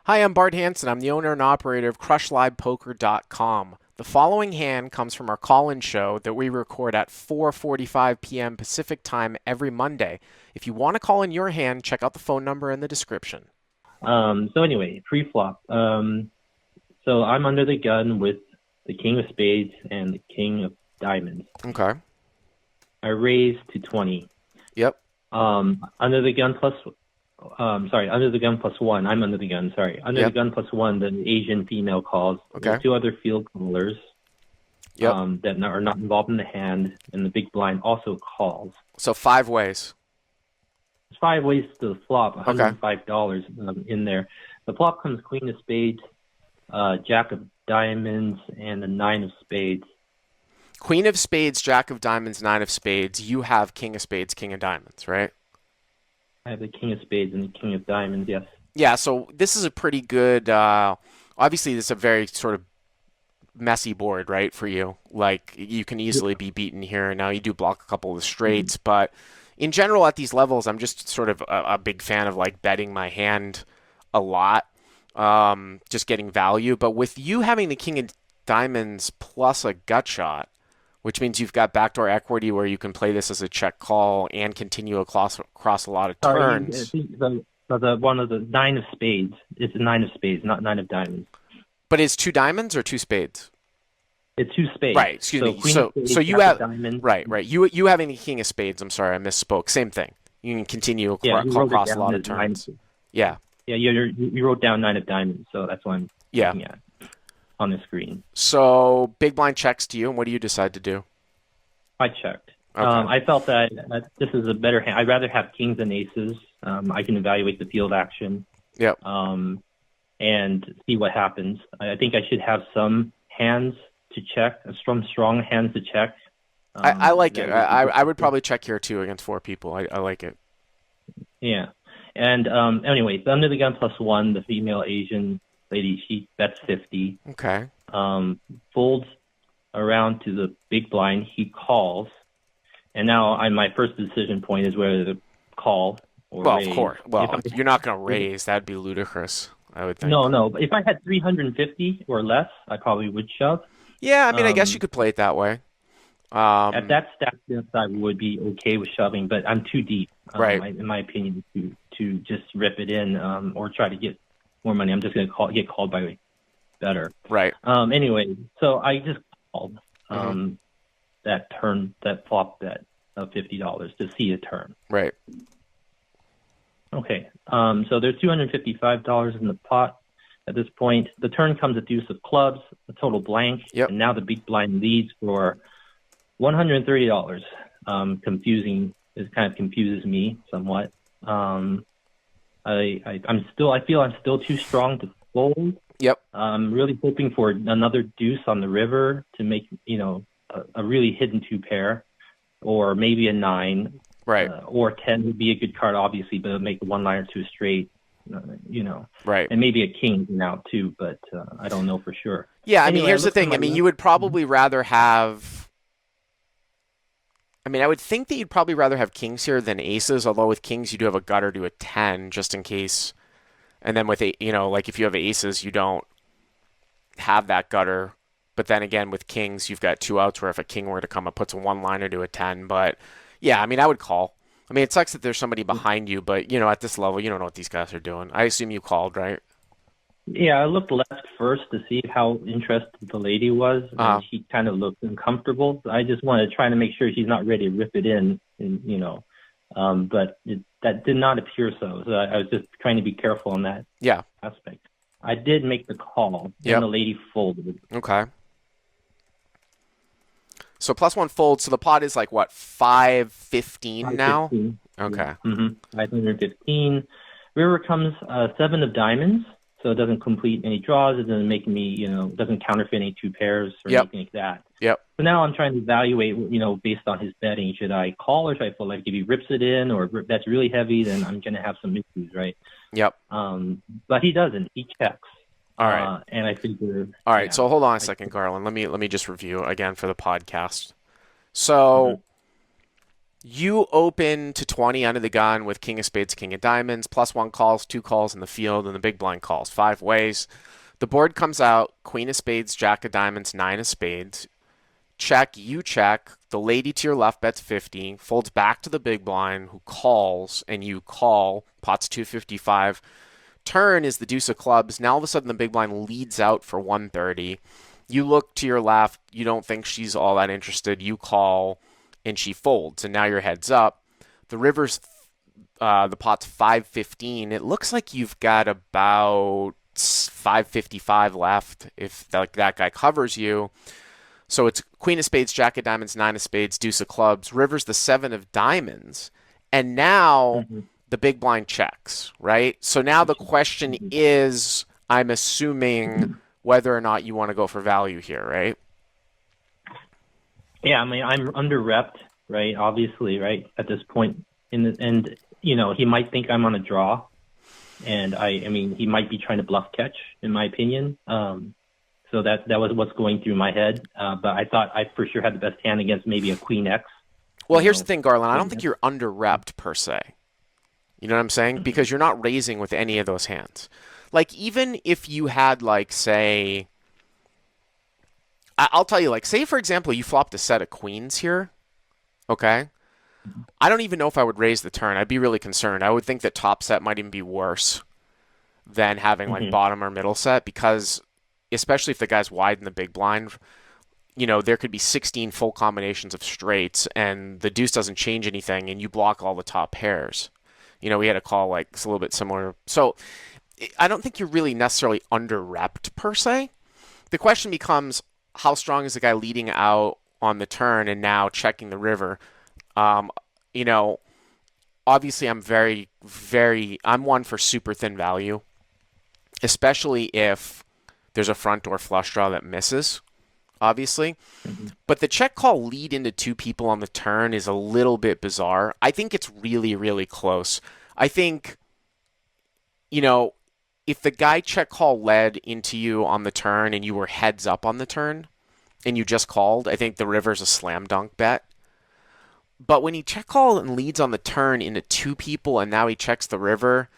Hi, I'm Bart Hanson. I'm the owner and operator of CrushLivePoker.com. The following hand comes from our call-in show that we record at 4:45 p.m. Pacific Time every Monday. If you want to call in your hand, check out the phone number in the description. So anyway, pre-flop. So I'm under the gun with the king of spades and the king of diamonds. Okay. I raise to 20. Yep. Under the gun under the gun plus one. I'm under the gun, sorry. Under the gun plus one, the Asian female calls. Okay. The two other field callers that are not involved in the hand, and the big blind also calls. So 5 ways. There's 5 ways to the flop, $105 in there. The flop comes queen of spades, jack of diamonds, and the 9 of spades. Queen of spades, jack of diamonds, 9 of spades. You have king of spades, king of diamonds, right? I have the king of spades and the king of diamonds, yes. Yeah, so this is a pretty good, obviously this is a very sort of messy board, right, for you. Like, you can easily be beaten here. Now, you do block a couple of the straights, but in general, at these levels, I'm just sort of a big fan of, like, betting my hand a lot, just getting value. But with you having the king of diamonds plus a gut shot, which means you've got backdoor equity where you can play this as a check call and continue across a lot of turns. The one of the 9 of spades. It's a 9 of spades, not 9 of diamonds. But it's 2 diamonds or 2 spades? It's 2 spades. Right. Excuse me. Spades, so you have diamonds. right. You having the king of spades. I'm sorry, I misspoke. Same thing. You can continue across a lot of turns. Yeah. Yeah. You wrote down 9 of diamonds, so that's what I'm looking at on the screen. So big blind checks to you, and what do you decide to do? I checked. Okay. I felt that this is a better hand. I'd rather have kings than aces. I can evaluate the field action. Yep. And see what happens. I think I should have some hands to check, strong hands to check. I like it. I would probably check here too against 4 people. I like it. Yeah. And anyway, under the gun plus one, the female Asian lady, she bets 50. Okay. Folds around to the big blind. He calls. And now my first decision point is whether to call or raise. Of course. Well, you're not going to raise. That'd be ludicrous, I would think. No. If I had 350 or less, I probably would shove. Yeah, I mean, I guess you could play it that way. At that stack depth, I would be okay with shoving, but I'm too deep, right. in my opinion, to just rip it in or try to get more money. I'm just going to get called by better. Right. Anyway, so I just called that flop bet of $50 to see a turn. Right. Okay. So there's $255 in the pot. At this point, the turn comes at deuce of clubs, a total blank, and now the big blind leads for $130. Confusing. It kind of confuses me somewhat. I feel I'm still too strong to fold. Yep. I'm really hoping for another deuce on the river to make a really hidden 2 pair, or maybe a 9. Right. Or 10 would be a good card, obviously, but it'll make a 1-liner to a straight. Right. And maybe a king now too, but I don't know for sure. Yeah, I mean, here's the thing. I mean, you would probably rather have. I mean, I would think that you'd probably rather have kings here than aces. Although with kings, you do have a gutter to a 10 just in case. And then with like if you have aces, you don't have that gutter. But then again, with kings, you've got 2 outs where if a king were to come, it puts a 1-liner to a 10. But yeah, I mean, I would call. I mean, it sucks that there's somebody behind you, but, at this level, you don't know what these guys are doing. I assume you called, right? Yeah, I looked left first to see how interested the lady was, and she kind of looked uncomfortable. I just wanted to try to make sure she's not ready to rip it in, but that did not appear so. So I was just trying to be careful on that aspect. I did make the call, and the lady folded. Okay. So +1 folds. So the pot is like what, 515 now? Okay. 515. River comes 7 of diamonds, so it doesn't complete any draws. It doesn't make me, doesn't counterfeit any 2 pairs or anything like that. Yep. So now I'm trying to evaluate, based on his betting, should I call or should I fold? Like if he rips it in or that's really heavy, then I'm going to have some issues, right? Yep. But he doesn't. He checks. All right. And I figure. All right. So hold on a second, Garland. Let me just review again for the podcast. So You open to 20 under the gun with king of spades, king of diamonds, plus one calls, two calls in the field, and the big blind calls. Five ways. The board comes out queen of spades, jack of diamonds, nine of spades. Check, you check. The lady to your left bets 50, folds back to the big blind, who calls, and you call. Pot's 255. Turn is the deuce of clubs. Now all of a sudden the big blind leads out for 130. You look to your left. You don't think she's all that interested. You call, and she folds, and now your head's up. The river's the pot's 515. It looks like you've got about 555 left if that guy covers you. So it's queen of spades, jack of diamonds, nine of spades, deuce of clubs. River's the seven of diamonds. And now Mm-hmm. the big blind checks, right? So now the question is, I'm assuming whether or not you want to go for value here, right? Yeah, I mean, I'm under repped, right? Obviously, right at this point and he might think I'm on a draw, and I mean, he might be trying to bluff catch, in my opinion. So that was what's going through my head. But I thought I for sure had the best hand against maybe a queen X, Well, here's the thing, Garland. I don't queen think X. you're under repped per se. You know what I'm saying? Because you're not raising with any of those hands. Like, even if you had, like, say, I'll tell you, like, say, for example, you flopped a set of queens here, okay? I don't even know if I would raise the turn. I'd be really concerned. I would think that top set might even be worse than having, like, Mm-hmm. bottom or middle set because, especially if the guy's wide in the big blind, there could be 16 full combinations of straights and the deuce doesn't change anything and you block all the top pairs. We had a call like it's a little bit similar. So I don't think you're really necessarily under repped per se. The question becomes how strong is the guy leading out on the turn and now checking the river? Um, you know, Obviously I'm I'm one for super thin value, especially if there's a front door flush draw that misses, obviously. Mm-hmm. But the check call lead into two people on the turn is a little bit bizarre. I think it's really, really close. I think, you know, if the guy check call led into you on the turn and you were heads up on the turn and you just called, I think the river's a slam dunk bet. But when he check call and leads on the turn into two people and now he checks the river,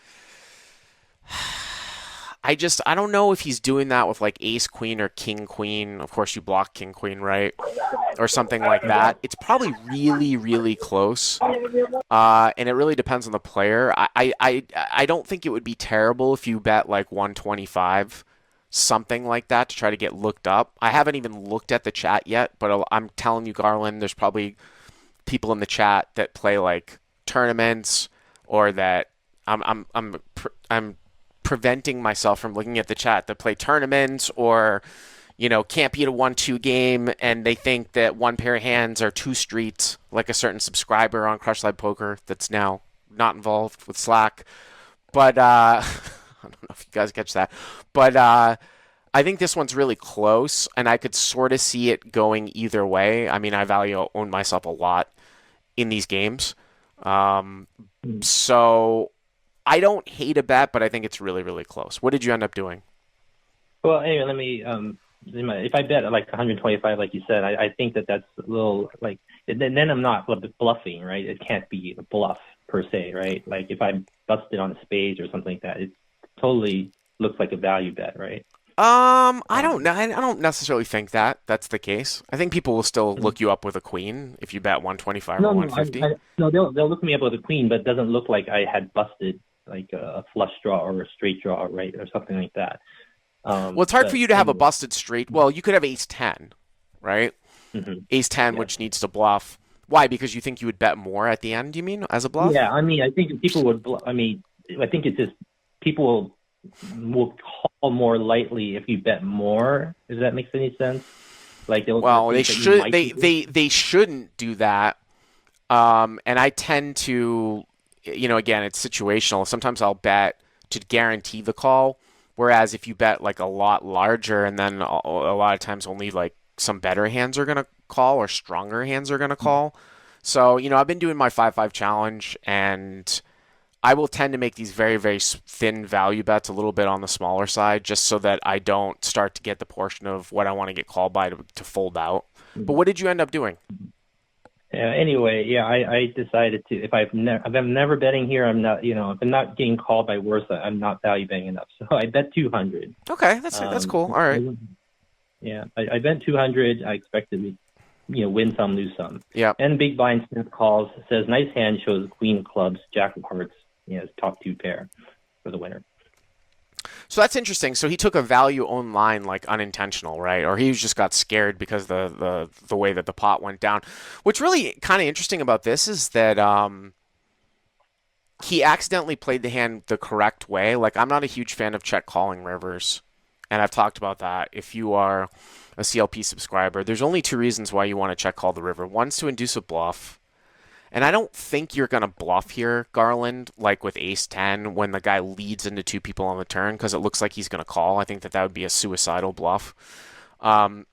I don't know if he's doing that with like ace queen or king queen. Of course you block king queen, right? Or something like that. It's probably really, really close. And it really depends on the player. I don't think it would be terrible if you bet like 125, something like that to try to get looked up. I haven't even looked at the chat yet, but I'm telling you, Garland, there's probably people in the chat that play like tournaments or that I'm preventing myself from looking at the chat that play tournaments or can't beat a 1-2 game and they think that one pair of hands are two streets, like a certain subscriber on Crush Live Poker that's now not involved with Slack. But I don't know if you guys catch that. But I think this one's really close, and I could sort of see it going either way. I mean, I own myself a lot in these games. So I don't hate a bet, but I think it's really, really close. What did you end up doing? Well, anyway, let me if I bet like 125, like you said, I think that's a little like then I'm not bluffing, right? It can't be a bluff per se, right? Like if I busted on a spades or something like that, it totally looks like a value bet, right? I don't know. I don't necessarily think that that's the case. I think people will still look you up with a queen if you bet 125 or No, no, 150. no. They'll look me up with a queen, but it doesn't look like I had busted like a flush draw or a straight draw, right, or something like that. Well, it's hard for But you to have a anyway. busted straight. Well, you could have ace 10, right? Hmm. Ace 10, Yeah. which needs to bluff. Why? Because you think you would bet more at the end, you mean, as a bluff? Yeah, I mean, I think people would. I mean, I think it's just people will call more lightly if you bet more. Does that make any sense? Like they'll Well, they think that you should might they be good. they shouldn't do that. And I tend to, again, it's situational. Sometimes I'll bet to guarantee the call, whereas if you bet like a lot larger, and then a lot of times only like some better hands are gonna call or stronger hands are gonna call. So I've been doing my 5-5 challenge, and I will tend to make these very, very thin value bets a little bit on the smaller side, just so that I don't start to get the portion of what I want to get called by to fold out. But what did you end up doing? Anyway, yeah, I decided to if I'm never betting here, I'm not, if I'm not getting called by worse, I'm not value betting enough. So I bet 200. Okay, that's Um, cool. All right. yeah, I bet 200. I expect to be, win some, lose some. Yeah. And Big Blind Smith calls, says nice hand, shows Queen of Clubs, Jack of Hearts, top two pair for the winner. So that's interesting. So he took a value own line like unintentional, right? Or he just got scared because the way that the pot went down. What's really kind of interesting about this is that he accidentally played the hand the correct way. Like I'm not a huge fan of check calling rivers, and I've talked about that. If you are a CLP subscriber, there's only two reasons why you want to check call the river. One's to induce a bluff, and I don't think you're going to bluff here, Garland, like with ace 10 when the guy leads into two people on the turn because it looks like he's going to call. I think that would be a suicidal bluff.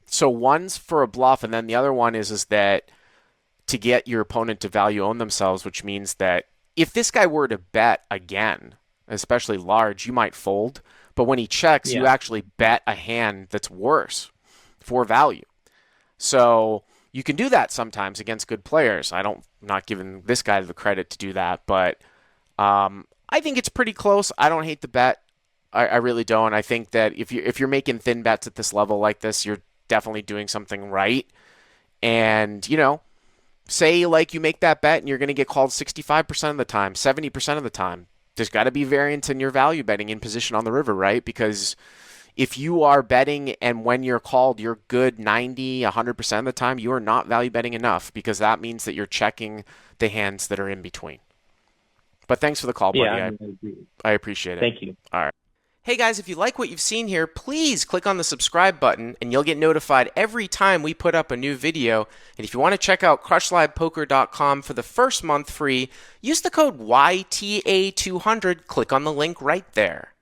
So one's for a bluff, and then the other one is that to get your opponent to value own themselves, which means that if this guy were to bet again, especially large, you might fold. But when he checks, you actually bet a hand that's worse for value. So you can do that sometimes against good players. I'm not giving this guy the credit to do that, but I think it's pretty close. I don't hate the bet. I really don't. I think that if you're making thin bets at this level like this, you're definitely doing something right. And say like you make that bet and you're going to get called 65% of the time, 70% of the time. There's got to be variance in your value betting in position on the river, right? Because if you are betting and when you're called, you're good 90, 100% of the time, you are not value betting enough because that means that you're checking the hands that are in between. But thanks for the call, buddy. Yeah, I appreciate it. Thank you. All right. Hey guys, if you like what you've seen here, please click on the subscribe button and you'll get notified every time we put up a new video. And if you want to check out crushlivepoker.com for the first month free, use the code YTA200. Click on the link right there.